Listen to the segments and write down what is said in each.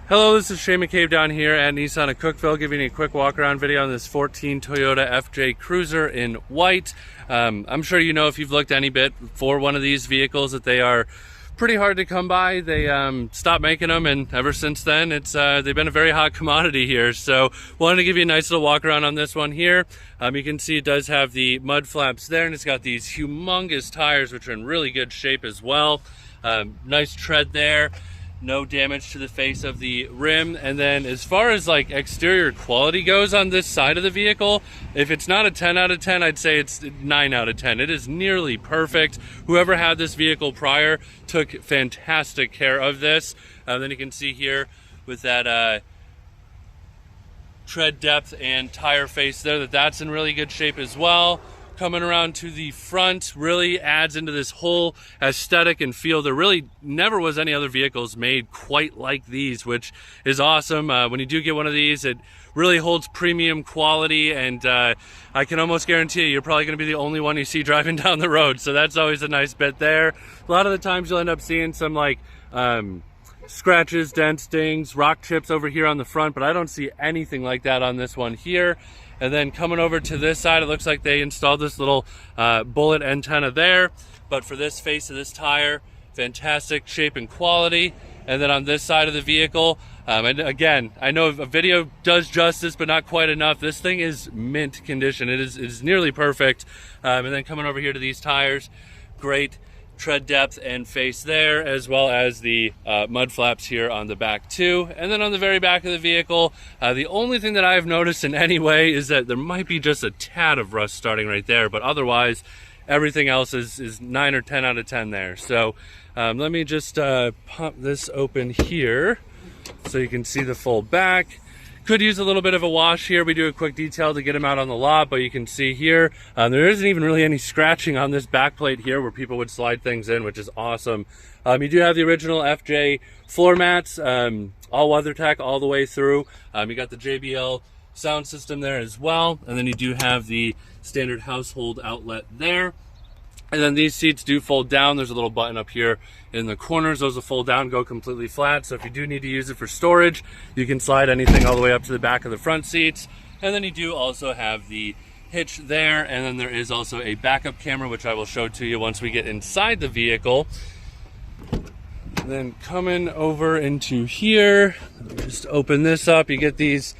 Hello, this is Shane McCabe down here at Nissan of Cookeville, giving you a quick walk around video on this 14 Toyota FJ Cruiser in white. I'm sure you know, if you've looked any bit for one of these vehicles, that they are pretty hard to come by. They stopped making them, and ever since then they've been a very hot commodity here. So wanted to give you a nice little walk around on this one here. You can see it does have the mud flaps there, and it's got these humongous tires which are in really good shape as well. Nice tread there. No damage to the face of the rim. And then as far as like exterior quality goes on this side of the vehicle, if it's not a 10 out of 10, I'd say it's 9 out of 10. It is nearly perfect. Whoever had this vehicle prior took fantastic care of this. Then you can see here with that tread depth and tire face there, that's in really good shape as well. Coming around to the front really adds into this whole aesthetic and feel. There really never was any other vehicles made quite like these, which is awesome. When you do get one of these, it really holds premium quality, and I can almost guarantee you're probably going to be the only one you see driving down the road, so that's always a nice bit there. A lot of the times you'll end up seeing some like scratches, dents, dings, rock chips over here on the front, but I don't see anything like that on this one here. And then coming over to this side, it looks like they installed this little bullet antenna there. But for this face of this tire, fantastic shape and quality. And then on this side of the vehicle, and again, I know a video does justice, but not quite enough. This thing is mint condition. It is nearly perfect. And then coming over here to these tires, great tread depth and face there, as well as the mud flaps here on the back too. And then on the very back of the vehicle, the only thing that I've noticed in any way is that there might be just a tad of rust starting right there, but otherwise everything else is 9 or 10 out of 10 there. So let me just pop this open here so you can see the full back. Could use a little bit of a wash here. We do a quick detail to get them out on the lot, but you can see here, there isn't even really any scratching on this back plate here where people would slide things in, which is awesome. You do have the original FJ floor mats, all WeatherTech all the way through. You got the JBL sound system there as well, and then you do have the standard household outlet there. And then these seats do fold down. There's a little button up here in the corners. Those will fold down, go completely flat. So if you do need to use it for storage, you can slide anything all the way up to the back of the front seats. And then you do also have the hitch there. And then there is also a backup camera, which I will show to you once we get inside the vehicle. And then coming over into here, just open this up. You get these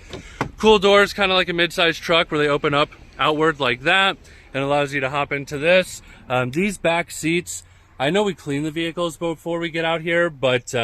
cool doors, kind of like a mid-sized truck, where they open up outward like that, and allows you to hop into this. These back seats, I know we clean the vehicles before we get out here, but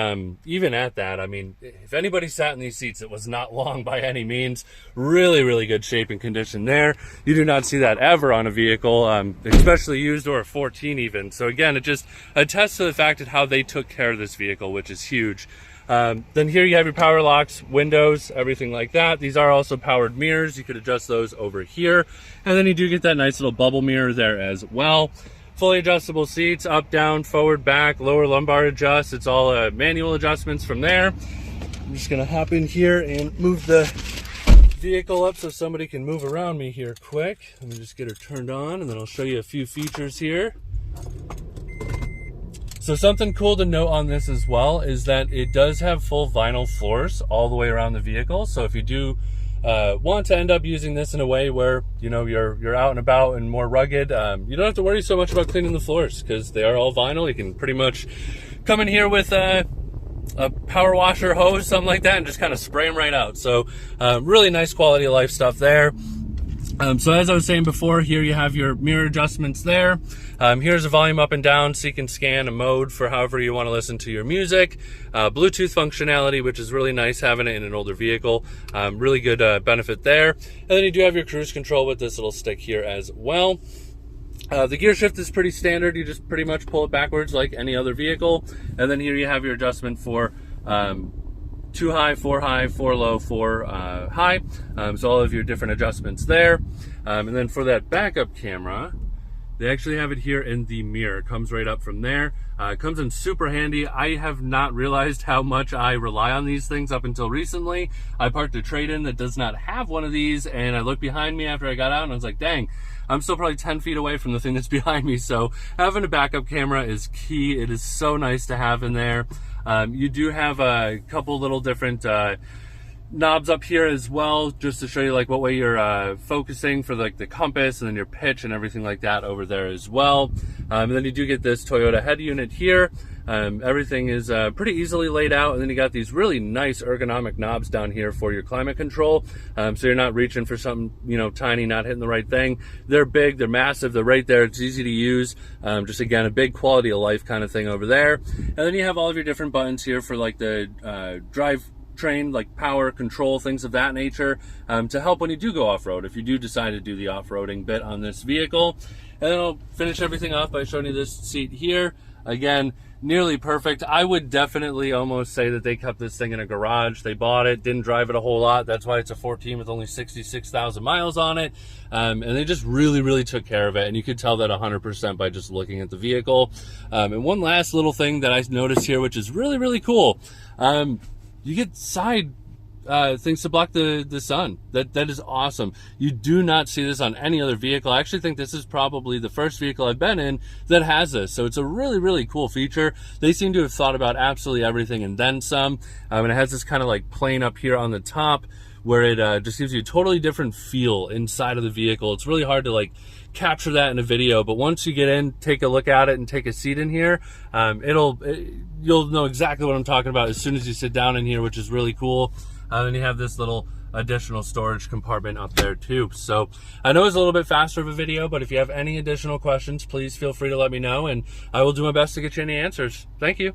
even at that, I mean, if anybody sat in these seats, it was not long by any means. Really, really good shape and condition there. You do not see that ever on a vehicle, especially used or a 14 even. So again, it just attests to the fact of how they took care of this vehicle, which is huge. Then here you have your power locks, windows, everything like that. These are also powered mirrors. You could adjust those over here. And then you do get that nice little bubble mirror there as well. Fully adjustable seats, up, down, forward, back, lower lumbar adjust. It's all manual adjustments from there. I'm just gonna hop in here and move the vehicle up so somebody can move around me here quick. Let me just get her turned on, and then I'll show you a few features here. So something cool to note on this as well is that it does have full vinyl floors all the way around the vehicle. So if you do want to end up using this in a way where, you know, you're out and about and more rugged, you don't have to worry so much about cleaning the floors because they are all vinyl. You can pretty much come in here with a power washer hose, something like that, and just kind of spray them right out. So really nice quality of life stuff there. So as I was saying before, here you have your mirror adjustments there. Here's a volume up and down, so you can scan a mode for however you want to listen to your music. Bluetooth functionality, which is really nice having it in an older vehicle. Really good benefit there. And then you do have your cruise control with this little stick here as well. The gear shift is pretty standard. You just pretty much pull it backwards like any other vehicle. And then here you have your adjustment for 2 high, 4 high, 4 low, 4 high. So all of your different adjustments there. And then for that backup camera, they actually have it here in the mirror. It comes right up from there. It comes in super handy. I have not realized how much I rely on these things up until recently. I parked a trade-in that does not have one of these, and I looked behind me after I got out and I was like, dang, I'm still probably 10 feet away from the thing that's behind me. So having a backup camera is key. It is so nice to have in there. You do have a couple little different knobs up here as well, just to show you like what way you're focusing for like the compass, and then your pitch and everything like that over there as well. And then you do get this Toyota head unit here. Everything is pretty easily laid out, and then you got these really nice ergonomic knobs down here for your climate control, so you're not reaching for something, you know, tiny, not hitting the right thing. They're big, they're massive, they're right there, it's easy to use. Just again, a big quality of life kind of thing over there. And then you have all of your different buttons here for like the drive train, like power control, things of that nature, to help when you do go off-road, if you do decide to do the off-roading bit on this vehicle. And then I'll finish everything off by showing you this seat here. Again, nearly perfect. I would definitely almost say that they kept this thing in a garage. They bought it, didn't drive it a whole lot. That's why it's a 14 with only 66,000 miles on it. And they just really took care of it. And you could tell that 100% by just looking at the vehicle. And one last little thing that I noticed here, which is really cool. You get side things to block the sun. That is awesome. You do not see this on any other vehicle. I actually think this is probably the first vehicle I've been in that has this. So it's a really cool feature. They seem to have thought about absolutely everything and then some. And it has this kind of like plane up here on the top where it just gives you a totally different feel inside of the vehicle. It's really hard to like capture that in a video, but once you get in, take a look at it and take a seat in here, you'll know exactly what I'm talking about as soon as you sit down in here, which is really cool. And you have this little additional storage compartment up there too. So I know it's a little bit faster of a video, but if you have any additional questions, please feel free to let me know, and I will do my best to get you any answers. Thank you.